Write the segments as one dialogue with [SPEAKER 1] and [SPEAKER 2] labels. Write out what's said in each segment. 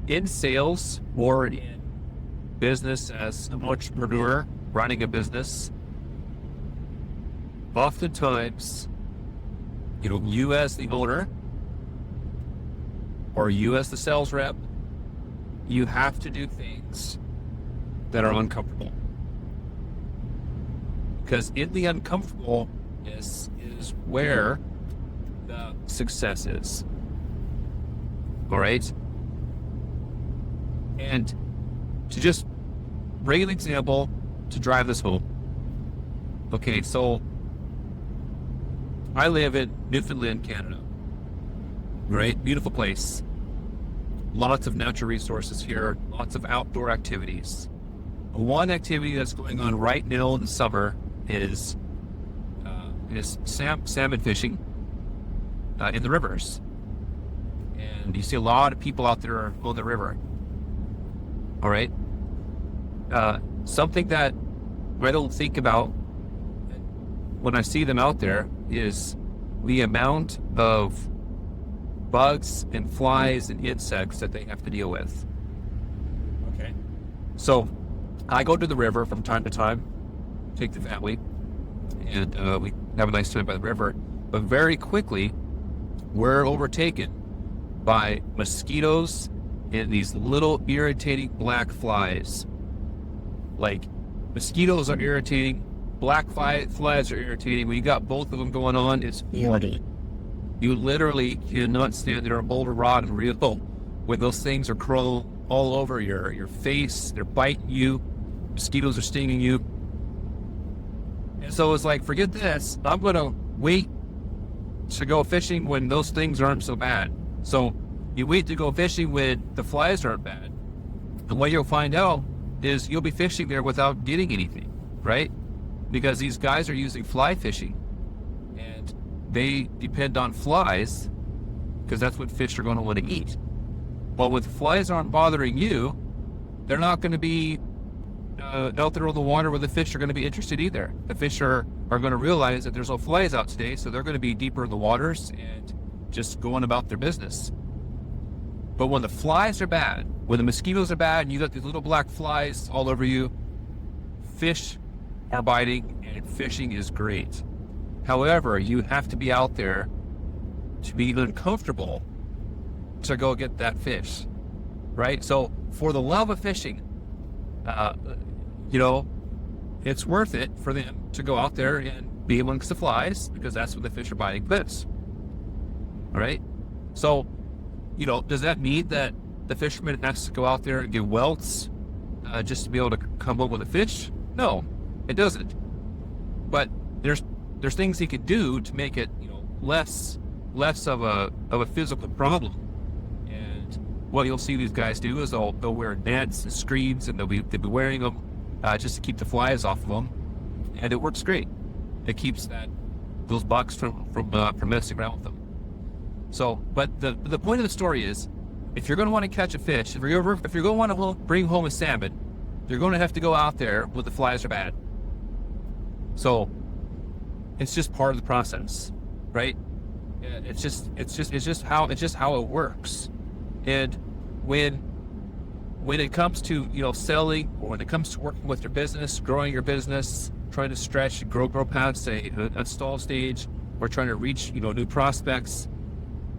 [SPEAKER 1] in sales or in business as an entrepreneur running a business, oftentimes, you as the owner or you as the sales rep, you have to do things that are uncomfortable. Because in the uncomfortable is where the success is. All right? And to just bring an example to drive this home. Okay, so I live in Newfoundland, Canada. Right? Beautiful place. Lots of natural resources here, lots of outdoor activities. One activity that's going on right now in the summer is salmon fishing in the rivers. And you see a lot of people out there on the river. All right? Something that I don't think about when I see them out there is the amount of bugs and flies and insects that they have to deal with. Okay. So I go to the river from time to time, take the family, and we have a nice time by the river. But very quickly, we're overtaken by mosquitoes and these little irritating black flies. Like, mosquitoes are irritating, black flies are irritating. When you got both of them going on, it's horrible. You literally cannot stand there and hold a rod and reel when those things are crawling all over your face. They're biting you. Mosquitoes are stinging you. And so it's like, forget this. I'm going to wait to go fishing when those things aren't so bad. So you wait to go fishing when the flies aren't bad. And what you'll find out is you'll be fishing there without getting anything, right? Because these guys are using fly fishing. And they depend on flies because that's what fish are going to want to eat. But when the flies aren't bothering you, they're not going to be out there on the water where the fish are going to be interested either. The fish are going to realize that there's no flies out today, so they're going to be deeper in the waters and just going about their business. But when the flies are bad, when the mosquitoes are bad and you got these little black flies all over you, fish are biting and fishing is great. However, you have to be out there to be uncomfortable to go get that fish, right? So for the love of fishing, it's worth it for them to go out there and be amongst the flies because that's what the fish are biting fish. All right? So, does that mean that the fisherman has to go out there and get welts just to be able to come up with a fish? No, it doesn't. But there's things he could do to make it, less of a physical problem. And what you'll see these guys do is they'll wear nets and screens, and they'll be wearing them just to keep the flies off of them, and it works great. It keeps those bugs from messing around with them. So, but the point of the story is, if you're going to want to catch a fish, if you're going to want to bring home a salmon, you're going to have to go out there when the flies are bad. So, it's just part of the process, right? It's just how it works. And when it comes to selling, or when it comes to working with your business, growing your business, trying to stretch and grow past a stall stage, or trying to reach new prospects,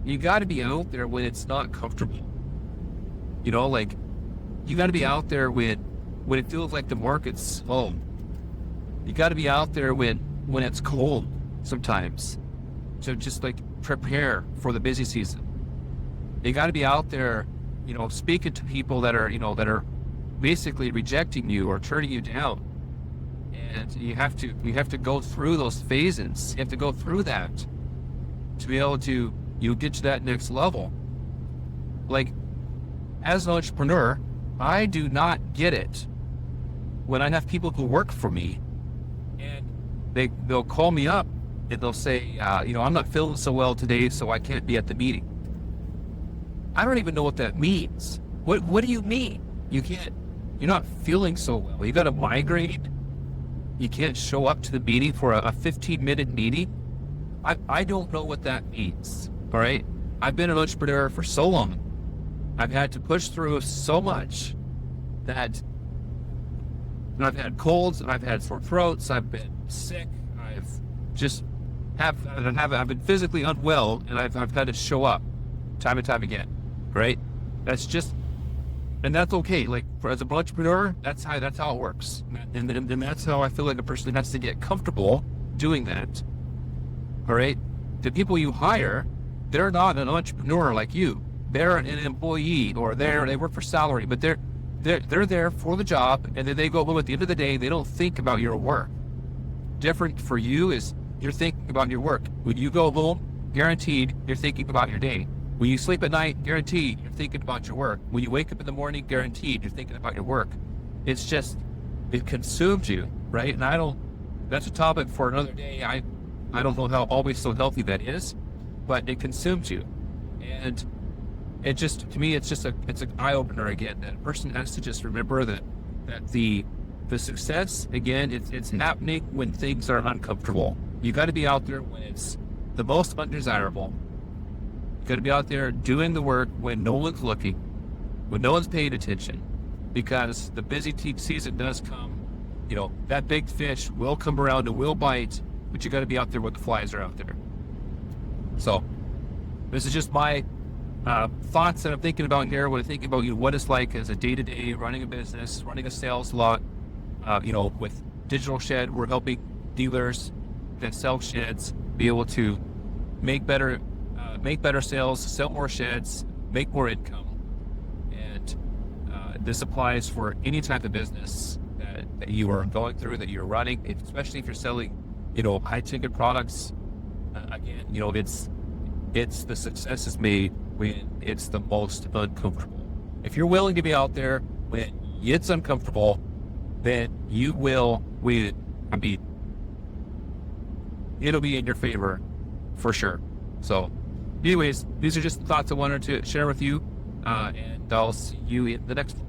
[SPEAKER 1] you got to be out there when it's not comfortable. You got to be out there when it feels like the market's home. You got to be out there when it's cold sometimes. So just prepare for the busy season. You got to be out there, speaking to people that are basically rejecting you or turning you down. And you have to go through those phases. You have to go through that to be able to get to that next level. As an entrepreneur, I do not get it when I have people who work for me and they'll call me up and they'll say, I'm not feeling so well today, so I can't be at the meeting. I don't even know what that means. What do you mean? You're not feeling so well. You got a migraine? You can't show up to the meeting for a 15-minute meeting? I don't know what that means. All right? I've been an entrepreneur for so long. I've had to push through so much that I've had colds, and I've had sore throats, I've been sick, I've just I've been physically unwell, and I've had to show up time and time again, right? That's just, and that's okay. Like, as an entrepreneur, that's how it works, and that's how I feel like a person has to get comfortable doing that. All right, the people you hire, they're not an entrepreneur like you. They're an employee, or they work for salary, but they're there for the job, and then they go home at the end of the day. They don't think about your work. Different for you is you're thinking about your work. When you go home, guaranteed, you're thinking about your day. When you sleep at night, guaranteed, you're thinking about your work. When you wake up in the morning, guaranteed, you're thinking about your work. It's just, it consumes you, right? And that's a topic for another day. I don't know how always so healthy that is, but it consumes you. And it just, to me, it's an eye-opener again, that a person has to just remember that the success, again, it's happening when things are uncomfortable. You got to be out there when it's the most undesirable. You got to be out there doing the work when no one's looking, when no one's paying attention, because the busy season does come. You know, that big fish will come around and will bite, but you got to be out there when the flies are out there. So this is just my thoughts that I'm thinking about here when I think about what it's like as a day-to-day running a business, running a sales lot. With Digital Shed, we're helping dealers that sell sheds be able to make better sales, sell more sheds, make more income. And this applies for any type of business that you are going through, that you're running, especially if you're selling, high-ticket products. Again, it's the success is made when it's the most uncomfortable. If you're willing to be out there when it's uncomfortable, then you will win. I mean, it'll be in your favor for sure. So anyways, these are just thoughts I wanted to share with you, and I'll see you in the next one.